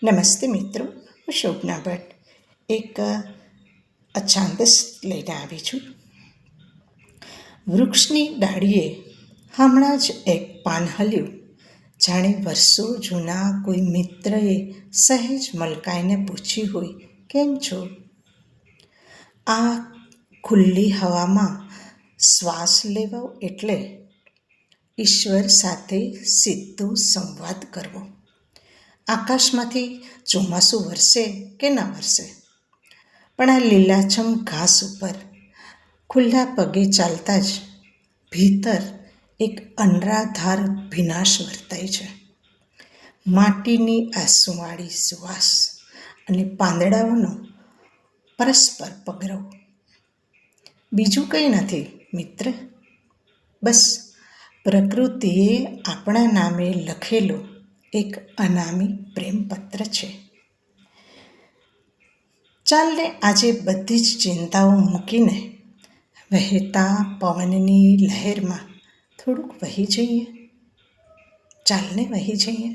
નમસ્તે મિત્રો, હું શોભના ભટ્ટ એક અછાંદસ લઈને આવી છું. વૃક્ષની ડાળીએ હમણાં જ એક પાન હલ્યું, જાણે વર્ષો જૂના કોઈ મિત્રએ સહેજ મલકાઈને પૂછ્યું હોય, કેમ છો? આ ખુલ્લી હવામાં શ્વાસ લેવો એટલે ઈશ્વર સાથે સીધો સંવાદ કરવો. આકાશમાંથી ચોમાસું વરસે કે ના વરસે, પણ આ લીલાછમ ઘાસ ઉપર ખુલ્લા પગે ચાલતા જ ભીતર એક અનરાધાર ભીનાશ વર્તાય છે. માટીની આસુવાળી સુવાસ અને પાંદડાઓનો પરસ્પર પગરવ. બીજું કંઈ નથી મિત્ર, બસ પ્રકૃતિએ આપણા નામે લખેલો એક અનામી પ્રેમપત્ર છે. ચાલને આજે બધી જ ચિંતાઓ મૂકીને વહેતા પવનની લહેરમાં થોડુંક વહી જઈએ. ચાલને વહી જઈએ.